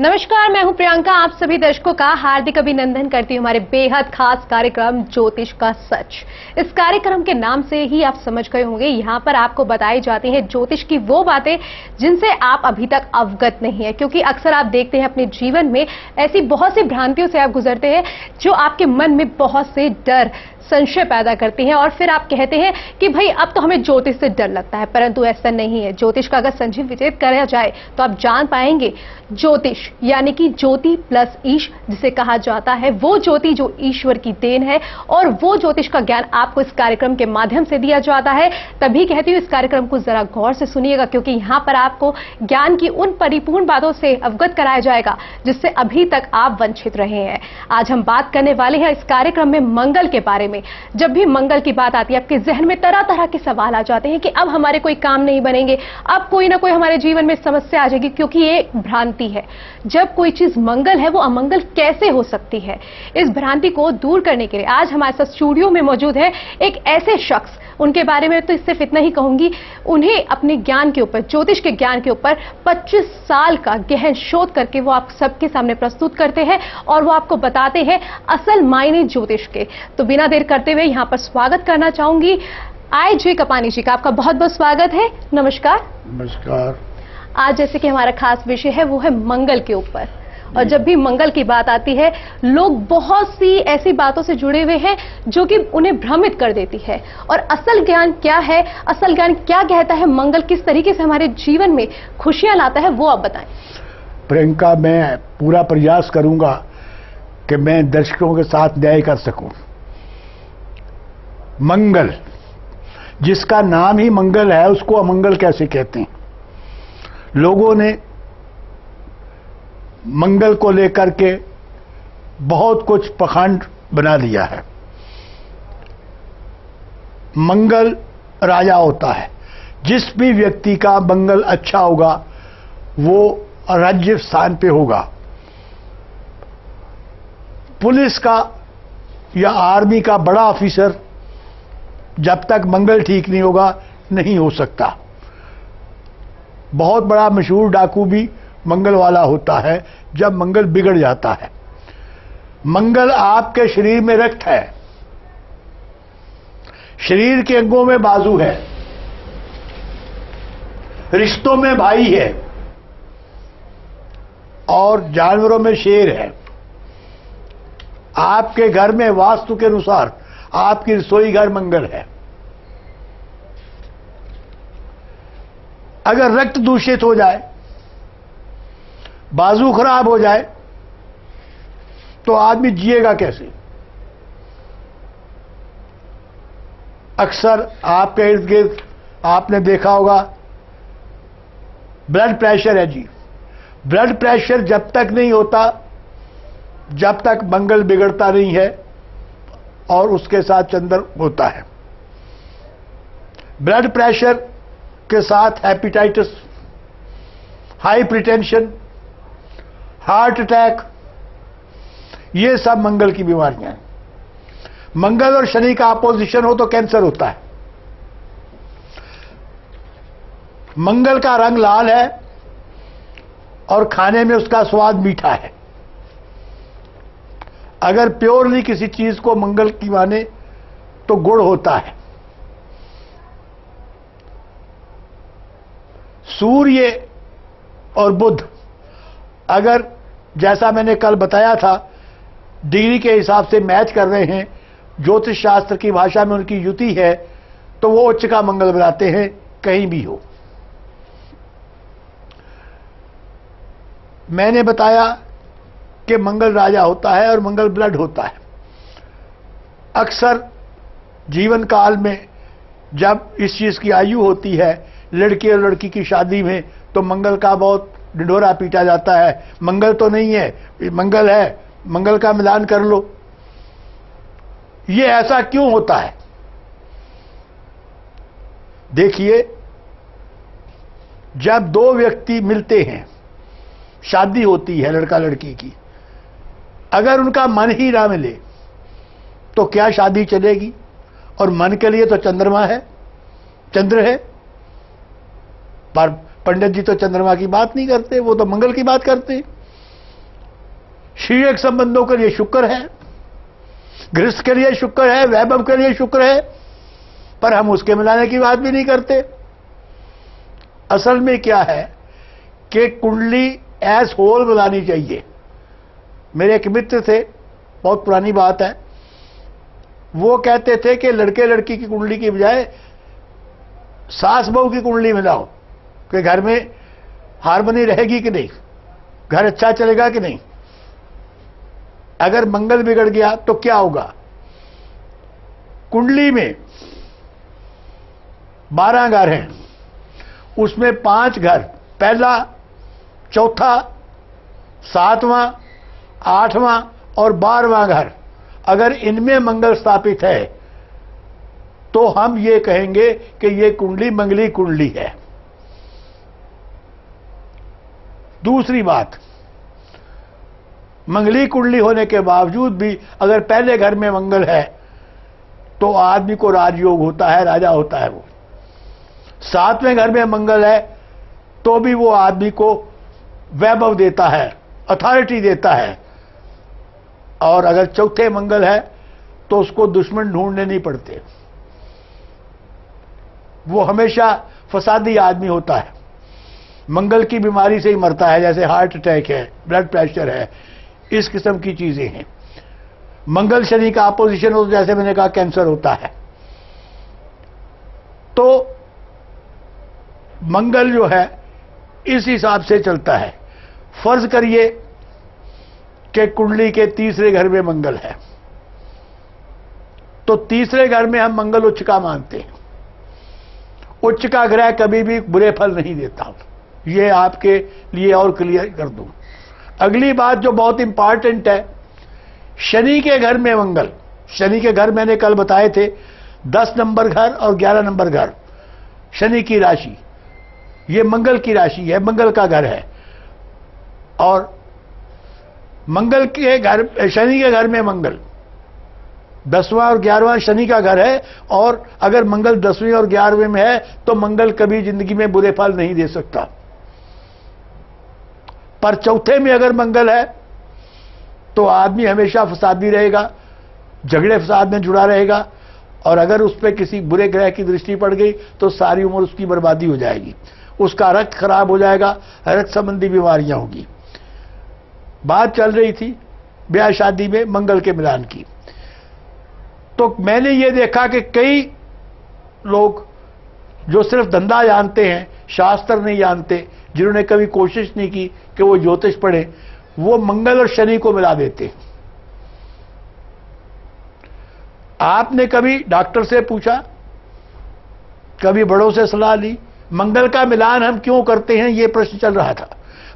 नमस्कार, मैं हूं प्रियंका। आप सभी दर्शकों का हार्दिक अभिनंदन करती हूं हमारे बेहद खास कार्यक्रम ज्योतिष का सच। इस कार्यक्रम के नाम से ही आप समझ गए होंगे, यहां पर आपको बताई जाती है ज्योतिष की वो बातें जिनसे आप अभी तक अवगत नहीं है, क्योंकि अक्सर आप देखते हैं अपने जीवन में ऐसी बहुत सी भ्रांतियों से आप गुजरते हैं जो आपके मन में बहुत से डर संशय पैदा करती हैं और फिर आप कहते हैं कि भाई अब तो हमें ज्योतिष से डर लगता है, परंतु ऐसा नहीं है। ज्योतिष का अगर संजीव विदित करा जाए तो आप जान पाएंगे ज्योतिष यानी कि ज्योति प्लस ईश जिसे कहा जाता है, वो ज्योति जो ईश्वर की देन है और वो ज्योतिष का ज्ञान आपको इस कार्यक्रम के माध्यम से दिया जाता है। तभी कहती हूँ इस कार्यक्रम को जरा गौर से सुनिएगा, क्योंकि यहाँ पर आपको ज्ञान की उन परिपूर्ण बातों से अवगत कराया जाएगा जिससे अभी तक आप वंचित रहे हैं। आज हम बात करने वाले हैं इस कार्यक्रम में मंगल के बारे में। जब भी मंगल की बात आती है आपके जहन में तरह तरह के सवाल आ जाते हैं कि अब हमारे कोई काम नहीं बनेंगे, अब कोई ना कोई हमारे जीवन में समस्या आ जाएगी, क्योंकि ये भ्रांति है। जब कोई चीज मंगल है वो अमंगल कैसे हो सकती है? इस भ्रांति को दूर करने के लिए आज हमारे साथ स्टूडियो में मौजूद है एक ऐसे शख्स, उनके बारे में तो सिर्फ इतना ही कहूंगी, उन्हें अपने ज्ञान के ऊपर, ज्योतिष के ज्ञान के ऊपर 25 साल का गहन शोध करके वो आप सबके सामने प्रस्तुत करते हैं और वो आपको बताते हैं असल मायने ज्योतिष के। तो बिना देर करते हुए यहाँ पर स्वागत करना चाहूंगी आई.जे. कपानी जी का। आपका बहुत बहुत स्वागत है। नमस्कार। नमस्कार। आज जैसे कि हमारा खास विषय है वो है मंगल के ऊपर, और जब भी मंगल की बात आती है लोग बहुत सी ऐसी बातों से जुड़े हुए हैं जो कि उन्हें भ्रमित कर देती है। और असल ज्ञान क्या है, असल ज्ञान क्या कहता है, मंगल किस तरीके से हमारे जीवन में खुशियां लाता है, वो आप बताएं। प्रियंका, मैं पूरा प्रयास करूंगा कि मैं दर्शकों के साथ न्याय कर सकूं। मंगल, जिसका नाम ही मंगल है, उसको अमंगल कैसे कहते हैं? लोगों ने मंगल को लेकर के बहुत कुछ पखंड बना दिया है। मंगल राजा होता है। जिस भी व्यक्ति का मंगल अच्छा होगा वो राज्य स्थान पे होगा। पुलिस का या आर्मी का बड़ा ऑफिसर जब तक मंगल ठीक नहीं होगा नहीं हो सकता। बहुत बड़ा मशहूर डाकू भी मंगल वाला होता है जब मंगल बिगड़ जाता है। मंगल आपके शरीर में रक्त है, शरीर के अंगों में बाजू है, रिश्तों में भाई है और जानवरों में शेर है। आपके घर में वास्तु के अनुसार आपकी रसोई घर मंगल है। अगर रक्त दूषित हो जाए, बाजू खराब हो जाए तो आदमी जिएगा कैसे? अक्सर आपके इर्द गिर्द आपने देखा होगा ब्लड प्रेशर है जी। ब्लड प्रेशर जब तक नहीं होता जब तक मंगल बिगड़ता नहीं है और उसके साथ चंद्र होता है। ब्लड प्रेशर के साथ हेपेटाइटिस, हाइपरटेंशन, हार्ट अटैक, ये सब मंगल की बीमारियां हैं। मंगल और शनि का अपोजिशन हो तो कैंसर होता है। मंगल का रंग लाल है और खाने में उसका स्वाद मीठा है। अगर प्योरली किसी चीज को मंगल की माने तो गुड़ होता है। सूर्य और बुध अगर जैसा मैंने कल बताया था डिग्री के हिसाब से मैच कर रहे हैं, ज्योतिष शास्त्र की भाषा में उनकी युति है, तो वो उच्च का मंगल बनाते हैं कहीं भी हो। मैंने बताया कि मंगल राजा होता है और मंगल ब्लड होता है। अक्सर जीवन काल में जब इस चीज की आयु होती है लड़के और लड़की की शादी में, तो मंगल का बहुत ढिंढोरा पीटा जाता है। मंगल तो नहीं है, मंगल है, मंगल का मिलान कर लो। ये ऐसा क्यों होता है? देखिए, जब दो व्यक्ति मिलते हैं, शादी होती है लड़का लड़की की, अगर उनका मन ही ना मिले तो क्या शादी चलेगी? और मन के लिए तो चंद्रमा है, चंद्र है। पर पंडित जी तो चंद्रमा की बात नहीं करते, वो तो मंगल की बात करते हैं। शारीरिक संबंधों के लिए शुक्र है, गृहस्थ के लिए शुक्र है, वैभव के लिए शुक्र है, पर हम उसके मिलाने की बात भी नहीं करते। असल में क्या है कि कुंडली एज होल मिलानी चाहिए। मेरे एक मित्र थे, बहुत पुरानी बात है, वो कहते थे कि लड़के लड़की की कुंडली की बजाय सास बहू की कुंडली मिलाओ कि घर में हार्मनी रहेगी कि नहीं, घर अच्छा चलेगा कि नहीं। अगर मंगल बिगड़ गया तो क्या होगा? कुंडली में 12 घर हैं, उसमें 5 घर, पहला, चौथा, 7वां, 8वां और 12वां घर, अगर इनमें मंगल स्थापित है तो हम ये कहेंगे कि ये कुंडली मंगली कुंडली है। दूसरी बात, मंगली कुंडली होने के बावजूद भी अगर पहले घर में मंगल है तो आदमी को राजयोग होता है, राजा होता है वो। 7वें घर में मंगल है तो भी वो आदमी को वैभव देता है, अथॉरिटी देता है। और अगर चौथे मंगल है तो उसको दुश्मन ढूंढने नहीं पड़ते, वो हमेशा फसादी आदमी होता है, मंगल की बीमारी से ही मरता है, जैसे हार्ट अटैक है, ब्लड प्रेशर है, इस किस्म की चीजें हैं। मंगल शनि का अपोजिशन हो तो जैसे मैंने कहा कैंसर होता है। तो मंगल जो है इस हिसाब से चलता है। फर्ज करिए कि कुंडली के तीसरे घर में मंगल है, तो तीसरे घर में हम मंगल उच्च का मानते हैं। उच्च का ग्रह कभी भी बुरे फल नहीं देता, ये आपके लिए और क्लियर कर दूं। अगली बात जो बहुत इंपॉर्टेंट है, शनि के घर में मंगल। शनि के घर मैंने कल बताए थे, 10 नंबर घर और 11 नंबर घर, शनि की राशि, ये मंगल की राशि है, मंगल का घर है। और मंगल के घर, शनि के घर में मंगल, 10वां और 11वां शनि का घर है। और अगर मंगल 10वें और 11वें में है तो मंगल कभी जिंदगी में बुरे फल नहीं दे सकता। पर चौथे में अगर मंगल है तो आदमी हमेशा फसादी रहेगा, झगड़े फसाद में जुड़ा रहेगा। और अगर उस पर किसी बुरे ग्रह की दृष्टि पड़ गई तो सारी उम्र उसकी बर्बादी हो जाएगी, उसका रक्त खराब हो जाएगा, रक्त संबंधी बीमारियां होगी। बात चल रही थी ब्याह शादी में मंगल के मिलान की, तो मैंने ये देखा कि कई लोग जो सिर्फ धंधा जानते हैं, शास्त्र नहीं जानते, जिन्होंने कभी कोशिश नहीं की कि वो ज्योतिष पढ़े, वो मंगल और शनि को मिला देते। आपने कभी डॉक्टर से पूछा, कभी बड़ों से सलाह ली, मंगल का मिलान हम क्यों करते हैं, ये प्रश्न चल रहा था।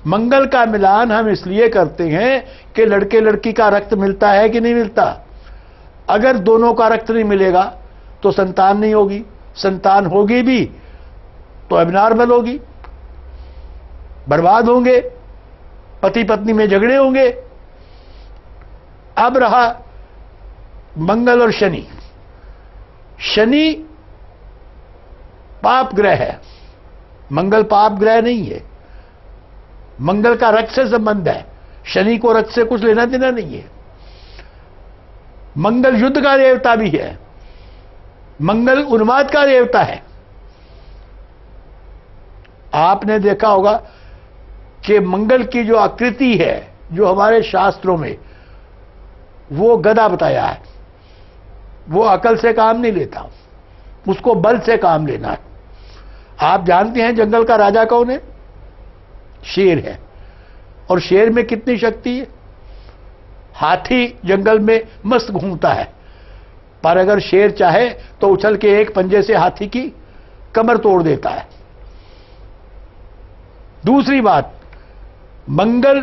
मंगल का मिलान हम इसलिए करते हैं कि लड़के लड़की का रक्त मिलता है कि नहीं मिलता। अगर दोनों का रक्त नहीं मिलेगा तो संतान नहीं होगी, संतान होगी भी तो एबनॉर्मल होगी, बर्बाद होंगे, पति पत्नी में झगड़े होंगे। अब रहा मंगल और शनि। शनि पाप ग्रह है, मंगल पाप ग्रह नहीं है। मंगल का रक्त से संबंध है, शनि को रक्त से कुछ लेना देना नहीं है। मंगल युद्ध का देवता भी है, मंगल उन्माद का देवता है। आपने देखा होगा कि मंगल की जो आकृति है, जो हमारे शास्त्रों में, वो गदा बताया है, वो अकल से काम नहीं लेता, उसको बल से काम लेना है। आप जानते हैं जंगल का राजा कौन है? शेर है। और शेर में कितनी शक्ति है? हाथी जंगल में मस्त घूमता है, पर अगर शेर चाहे तो उछल के एक पंजे से हाथी की कमर तोड़ देता है। दूसरी बात, मंगल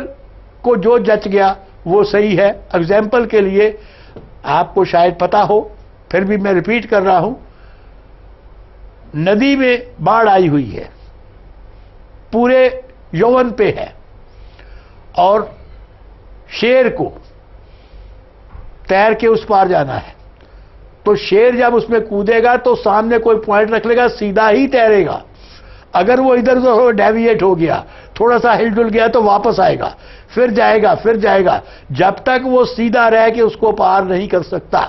को जो जच गया वो सही है। एग्जाम्पल के लिए आपको शायद पता हो, फिर भी मैं रिपीट कर रहा हूं, नदी में बाढ़ आई हुई है, पूरे यौवन पे है, और शेर को तैर के उस पार जाना है। तो शेर जब उसमें कूदेगा तो सामने कोई पॉइंट रख लेगा, सीधा ही तैरेगा। अगर वो इधर उधर डेविएट हो गया, थोड़ा सा हिलडुल गया तो वापस आएगा, फिर जाएगा, जब तक वो सीधा रह के उसको पार नहीं कर सकता,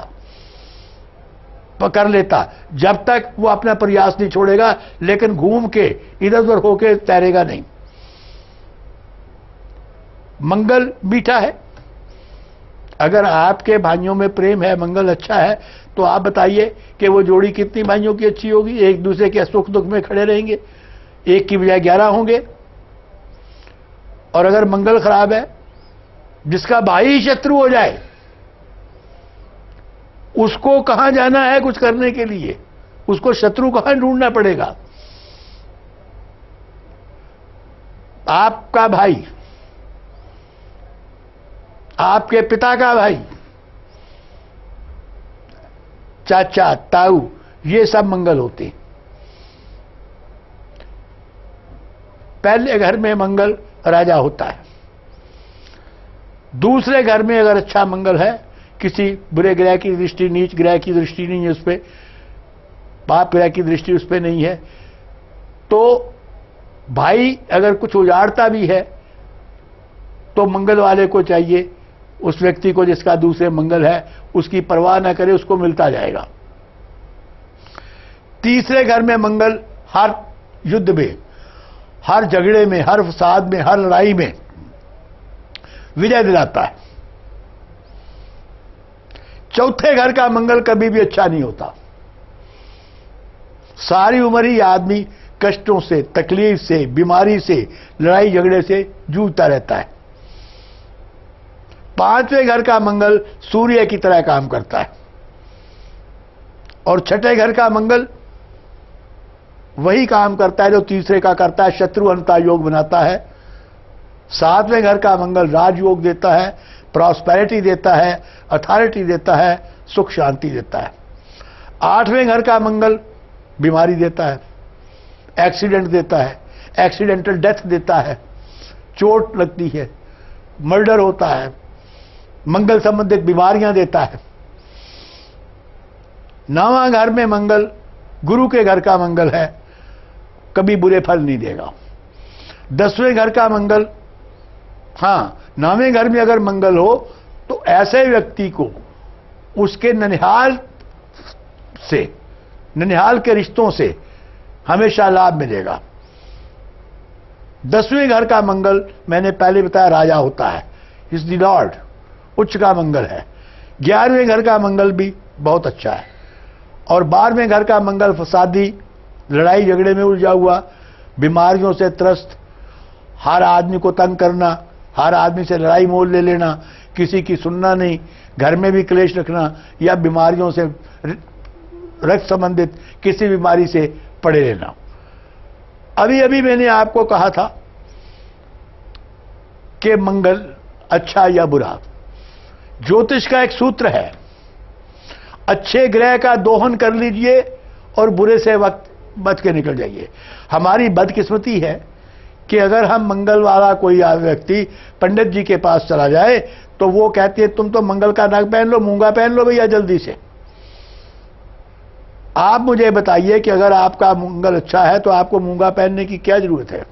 पकड़ लेता, जब तक वो अपना प्रयास नहीं छोड़ेगा, लेकिन घूम के इधर उधर होके तैरेगा नहीं। मंगल मीठा है। अगर आपके भाइयों में प्रेम है, मंगल अच्छा है, तो आप बताइए कि वो जोड़ी कितनी भाइयों की अच्छी होगी। एक दूसरे के सुख दुख में खड़े रहेंगे, एक की बजाय 11 होंगे। और अगर मंगल खराब है, जिसका भाई शत्रु हो जाए, उसको कहां जाना है कुछ करने के लिए, उसको शत्रु कहां ढूंढना पड़ेगा। आपका भाई, आपके पिता का भाई, चाचा, ताऊ, ये सब मंगल होते हैं। पहले घर में मंगल राजा होता है। दूसरे घर में अगर अच्छा मंगल है, किसी बुरे ग्रह की दृष्टि, नीच ग्रह की दृष्टि नहीं है उस पर, पाप ग्रह की दृष्टि उस पर नहीं है, तो भाई अगर कुछ उजाड़ता भी है तो मंगल वाले को चाहिए, उस व्यक्ति को जिसका दूसरे मंगल है, उसकी परवाह न करे, उसको मिलता जाएगा। तीसरे घर में मंगल हर युद्ध में, हर झगड़े में, हर फसाद में, हर लड़ाई में विजय दिलाता है। चौथे घर का मंगल कभी भी अच्छा नहीं होता। सारी उम्र ही आदमी कष्टों से, तकलीफ से, बीमारी से, लड़ाई झगड़े से जूझता रहता है। पांचवें घर का मंगल सूर्य की तरह काम करता है। और छठे घर का मंगल वही काम करता है जो तीसरे का करता है, शत्रुअनता योग बनाता है। सातवें घर का मंगल राजयोग देता है, प्रॉस्पेरिटी देता है, अथॉरिटी देता है, सुख शांति देता है। आठवें घर का मंगल बीमारी देता है, एक्सीडेंट देता है, एक्सीडेंटल डेथ देता है, चोट लगती है, मर्डर होता है, मंगल संबंधित बीमारियां देता है। नौवां घर में मंगल गुरु के घर का मंगल है, कभी बुरे फल नहीं देगा। 10वें घर का मंगल, हाँ, 9वें घर में अगर मंगल हो तो ऐसे व्यक्ति को उसके ननिहाल के रिश्तों से हमेशा लाभ मिलेगा। 10वें घर का मंगल मैंने पहले बताया राजा होता है, इज द लॉर्ड, उच्च का मंगल है। 11वें घर का मंगल भी बहुत अच्छा है। और 12वें घर का मंगल फसादी, लड़ाई झगड़े में उलझा हुआ, बीमारियों से त्रस्त, हर आदमी को तंग करना, हर आदमी से लड़ाई मोल ले लेना, किसी की सुनना नहीं, घर में भी क्लेश रखना, या बीमारियों से, रक्त संबंधित किसी बीमारी से पड़े रहना। अभी अभी मैंने आपको कहा था कि मंगल अच्छा या बुरा, ज्योतिष का एक सूत्र है, अच्छे ग्रह का दोहन कर लीजिए और बुरे से वक्त बच के निकल जाइए। हमारी बदकिस्मती है कि अगर हम मंगल वाला कोई व्यक्ति पंडित जी के पास चला जाए तो वो कहती है तुम तो मंगल का नग पहन लो, मूंगा पहन लो भैया जल्दी से। आप मुझे बताइए कि अगर आपका मंगल अच्छा है तो आपको मूंगा पहनने की क्या जरूरत है,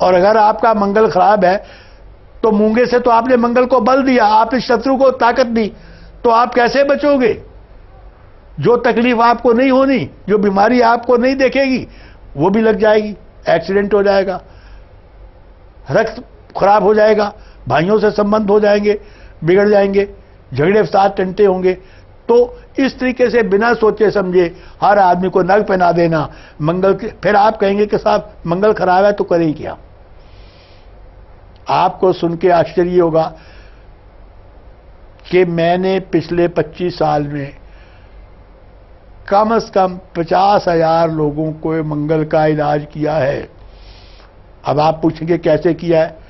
और अगर आपका मंगल खराब है तो मूंगे से तो आपने मंगल को बल दिया, आपने शत्रु को ताकत दी, तो आप कैसे बचोगे? जो तकलीफ आपको नहीं होनी, जो बीमारी आपको नहीं देखेगी, वो भी लग जाएगी, एक्सीडेंट हो जाएगा, रक्त खराब हो जाएगा, भाइयों से संबंध हो जाएंगे, बिगड़ जाएंगे, झगड़े फसाद टंटे होंगे। तो इस तरीके से बिना सोचे समझे हर आदमी को नग पहना देना मंगल के, फिर आप कहेंगे कि साहब मंगल खराब है तो करें क्या? आपको सुन के आश्चर्य होगा कि मैंने पिछले 25 साल में कम से कम 50,000 लोगों को मंगल का इलाज किया है। अब आप पूछेंगे कैसे किया है,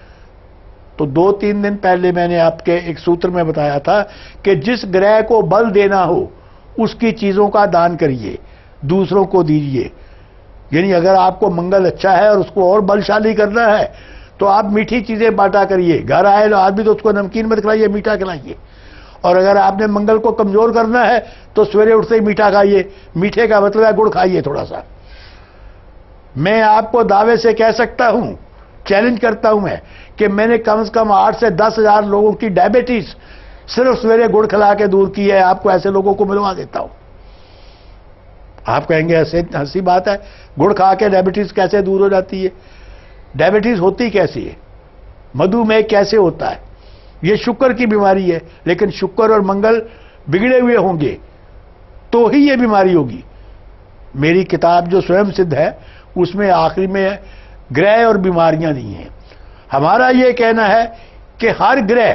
तो 2-3 दिन पहले मैंने आपके एक सूत्र में बताया था कि जिस ग्रह को बल देना हो उसकी चीजों का दान करिए, दूसरों को दीजिए। यानी अगर आपको मंगल अच्छा है और उसको और बलशाली करना है तो आप मीठी चीजें बांटा करिए। घर आए लो आदमी तो उसको नमकीन मत खिलाइए, मीठा खिलाइए। और अगर आपने मंगल को कमजोर करना है तो सवेरे उठते ही मीठा खाइए, मीठे का मतलब है गुड़ खाइए थोड़ा सा। मैं आपको दावे से कह सकता हूं, चैलेंज करता हूं मैं, कि मैंने कम से कम 8 से 10 हजार लोगों की डायबिटीज सिर्फ सवेरे गुड़ खिला के दूर की है। आपको ऐसे लोगों को मिलवा देता हूं। आप कहेंगे ऐसे हंसी बात है, गुड़ खा के डायबिटीज कैसे दूर हो जाती है? डायबिटीज होती कैसी है? मधुमेह कैसे होता है? ये शुक्र की बीमारी है, लेकिन शुक्र और मंगल बिगड़े हुए होंगे तो ही ये बीमारी होगी। मेरी किताब जो स्वयं सिद्ध है, उसमें आखिरी में ग्रह और बीमारियां दी हैं। हमारा ये कहना है कि हर ग्रह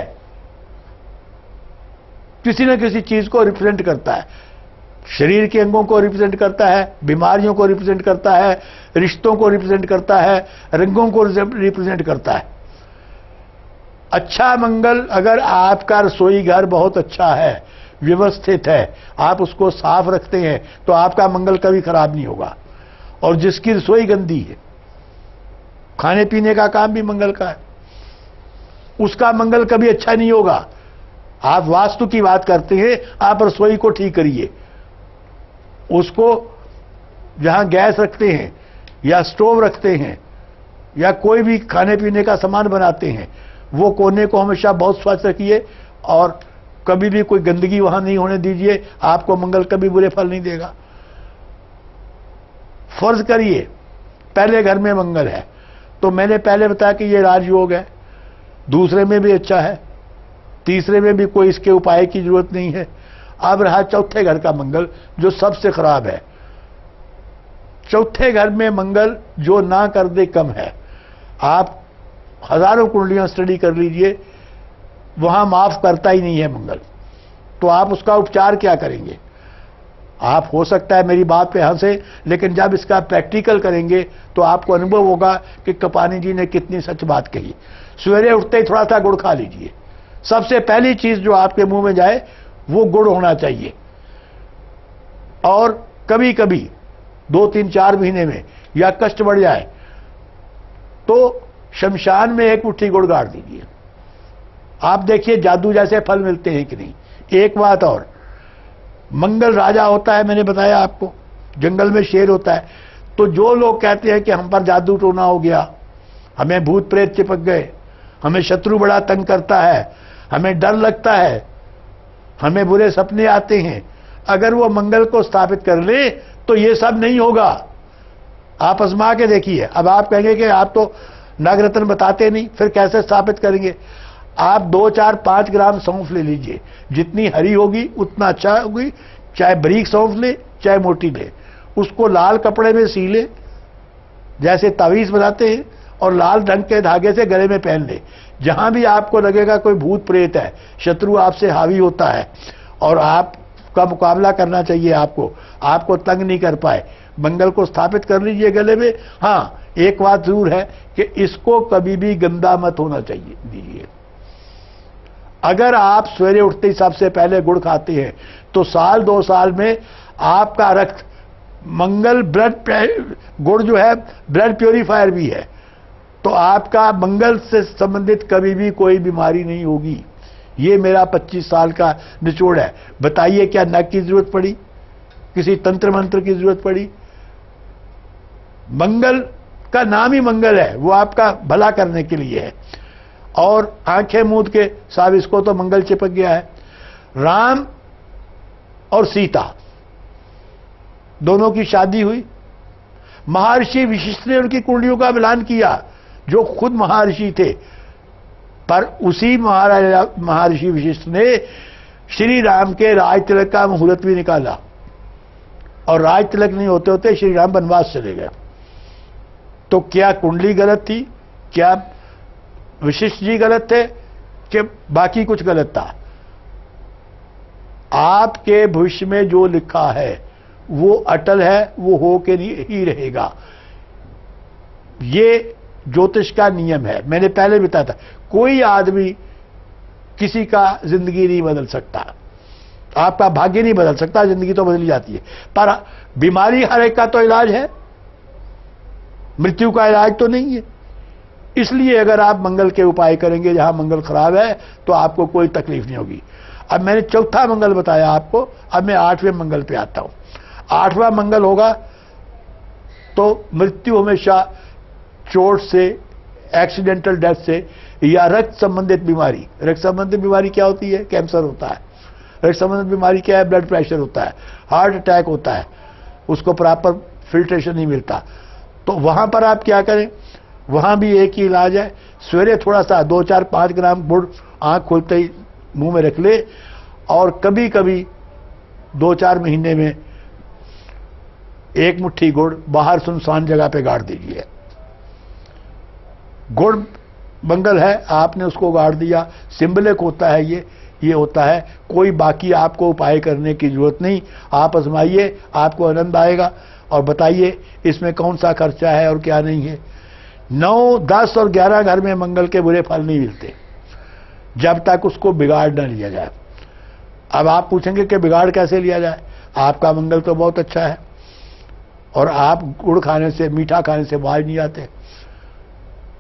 किसी न किसी चीज को रिप्रेजेंट करता है। शरीर के अंगों को रिप्रेजेंट करता है, बीमारियों को रिप्रेजेंट करता है, रिश्तों को रिप्रेजेंट करता है, रंगों को रिप्रेजेंट करता है। अच्छा मंगल, अगर आपका रसोई घर बहुत अच्छा है, व्यवस्थित है, आप उसको साफ रखते हैं, तो आपका मंगल कभी खराब नहीं होगा। और जिसकी रसोई गंदी है, खाने पीने का काम भी मंगल का है, उसका मंगल कभी अच्छा नहीं होगा। आप वास्तु की बात करते हैं, आप रसोई को ठीक करिए। उसको जहां गैस रखते हैं या स्टोव रखते हैं या कोई भी खाने पीने का सामान बनाते हैं, वो कोने को हमेशा बहुत स्वच्छ रखिए और कभी भी कोई गंदगी वहां नहीं होने दीजिए। आपको मंगल कभी बुरे फल नहीं देगा। फर्ज करिए पहले घर में मंगल है, तो मैंने पहले बताया कि ये राजयोग है, दूसरे में भी अच्छा है, तीसरे में भी कोई इसके उपाय की जरूरत नहीं है। अब रहा चौथे घर का मंगल, जो सबसे खराब है। चौथे घर में मंगल जो ना कर दे कम है। आप हजारों कुंडलियां स्टडी कर लीजिए, वहां माफ करता ही नहीं है मंगल। तो आप उसका उपचार क्या करेंगे? आप हो सकता है मेरी बात पे हंसे, लेकिन जब इसका प्रैक्टिकल करेंगे तो आपको अनुभव होगा कि कपानी जी ने कितनी सच बात कही। सवेरे उठते ही थोड़ा सा गुड़ खा लीजिए। सबसे पहली चीज जो आपके मुंह में जाए वो गुड़ होना चाहिए। और कभी कभी 2-3-4 महीने में या कष्ट बढ़ जाए तो शमशान में एक मुट्ठी गुड़ गाड़ दीजिए। आप देखिए जादू जैसे फल मिलते हैं कि नहीं। एक बात और, मंगल राजा होता है, मैंने बताया आपको, जंगल में शेर होता है। तो जो लोग कहते हैं कि हम पर जादू टोना हो गया, हमें भूत प्रेत चिपक गए, हमें शत्रु बड़ा तंग करता है, हमें डर लगता है, हमें बुरे सपने आते हैं, अगर वो मंगल को स्थापित कर ले तो ये सब नहीं होगा। आप आजमा के देखिए। अब आप कहेंगे कि आप तो नवरत्न बताते नहीं, फिर कैसे स्थापित करेंगे? आप 2-4-5 ग्राम सौंफ ले लीजिए, जितनी हरी होगी उतना अच्छा होगी। चाहे बारीक सौंफ ले चाहे मोटी ले, उसको लाल कपड़े में सी ले जैसे तावीज बनाते हैं, और लाल रंग के धागे से गले में पहन ले। जहां भी आपको लगेगा कोई भूत प्रेत है, शत्रु आपसे हावी होता है और आपका मुकाबला करना चाहिए, आपको तंग नहीं कर पाए, मंगल को स्थापित कर लीजिए गले में। हाँ, एक बात जरूर है कि इसको कभी भी गंदा मत होना चाहिए दीजिए। अगर आप सवेरे उठते ही सबसे पहले गुड़ खाते हैं तो साल 2 साल में आपका रक्त, मंगल गुड़ जो है ब्लड प्योरीफायर भी है, तो आपका मंगल से संबंधित कभी भी कोई बीमारी नहीं होगी। ये मेरा 25 साल का निचोड़ है। बताइए क्या नक की जरूरत पड़ी, किसी तंत्र मंत्र की जरूरत पड़ी? मंगल का नाम ही मंगल है, वो आपका भला करने के लिए है। और आंखें मूंद के साहब इसको तो मंगल चिपक गया है। राम और सीता दोनों की शादी हुई। महर्षि वशिष्ठ ने उनकी कुंडलियों का मिलान किया, जो खुद महर्षि थे, पर उसी महर्षि वशिष्ठ ने श्री राम के राज तिलक का मुहूर्त भी निकाला, और राज तिलक नहीं होते होते श्री राम वनवास चले गए। तो क्या कुंडली गलत थी? क्या वशिष्ठ जी गलत थे कि बाकी कुछ गलत था? आपके भविष्य में जो लिखा है वो अटल है, वो हो के ही रहेगा। ये ज्योतिष का नियम है। मैंने पहले बताया था, कोई आदमी किसी का जिंदगी नहीं बदल सकता, आपका भाग्य नहीं बदल सकता, जिंदगी तो बदली जाती है। पर बीमारी हर एक का तो इलाज है, मृत्यु का इलाज तो नहीं है। इसलिए अगर आप मंगल के उपाय करेंगे जहां मंगल खराब है तो आपको कोई तकलीफ नहीं होगी। अब मैंने चौथा मंगल बताया आपको, अब मैं 8वें मंगल पे आता हूं। 8वां मंगल होगा तो मृत्यु हमेशा चोट से, एक्सीडेंटल डेथ से या रक्त संबंधित बीमारी। रक्त संबंधित बीमारी क्या होती है? कैंसर होता है। रक्त संबंधित बीमारी क्या है? ब्लड प्रेशर होता है, हार्ट अटैक होता है, उसको प्रॉपर फिल्ट्रेशन नहीं मिलता। तो वहां पर आप क्या करें? वहां भी एक ही इलाज है, सवेरे थोड़ा सा 2, 4, 5 ग्राम गुड़ आंख खोलते ही मुंह में रख ले, और कभी कभी 2-4 महीने में 1 मुट्ठी गुड़ बाहर सुनसान जगह पे गाड़ दीजिए। गुड़ मंगल है, आपने उसको गाड़ दिया, सिंबलिक होता है ये होता है। कोई बाकी आपको उपाय करने की जरूरत नहीं, आप आजमाइए, आपको आनंद आएगा। और बताइए इसमें कौन सा खर्चा है और क्या नहीं है। 9, 10 और 11 घर में मंगल के बुरे फल नहीं मिलते जब तक उसको बिगाड़ न लिया जाए। अब आप पूछेंगे कि बिगाड़ कैसे लिया जाए? आपका मंगल तो बहुत अच्छा है और आप गुड़ खाने से, मीठा खाने से बाहर नहीं आते,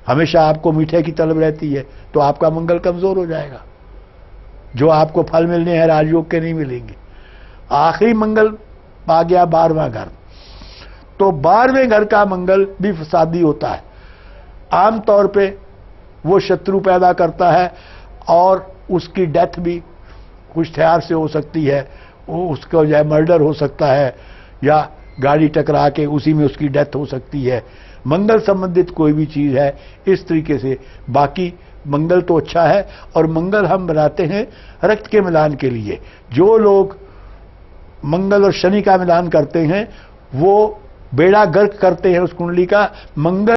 हमेशा आपको मीठे की तलब रहती है, तो आपका मंगल कमजोर हो जाएगा। जो आपको फल मिलने हैं राजयोग के नहीं मिलेंगे। आखिरी मंगल आ गया 12वां घर, तो 12वें घर का मंगल भी फसादी होता है। आमतौर पे वो शत्रु पैदा करता है और उसकी डेथ भी कुछ हथियार से हो सकती है, वो उसको जो है मर्डर हो सकता है या गाड़ी टकरा के उसी में उसकी डेथ हो सकती है। मंगल संबंधित कोई भी चीज है इस तरीके से। बाकी मंगल तो अच्छा है, और मंगल हम बनाते हैं रक्त के मिलान के लिए। जो लोग मंगल और शनि का मिलान करते हैं वो बेड़ा गर्क करते हैं उस कुंडली का। मंगल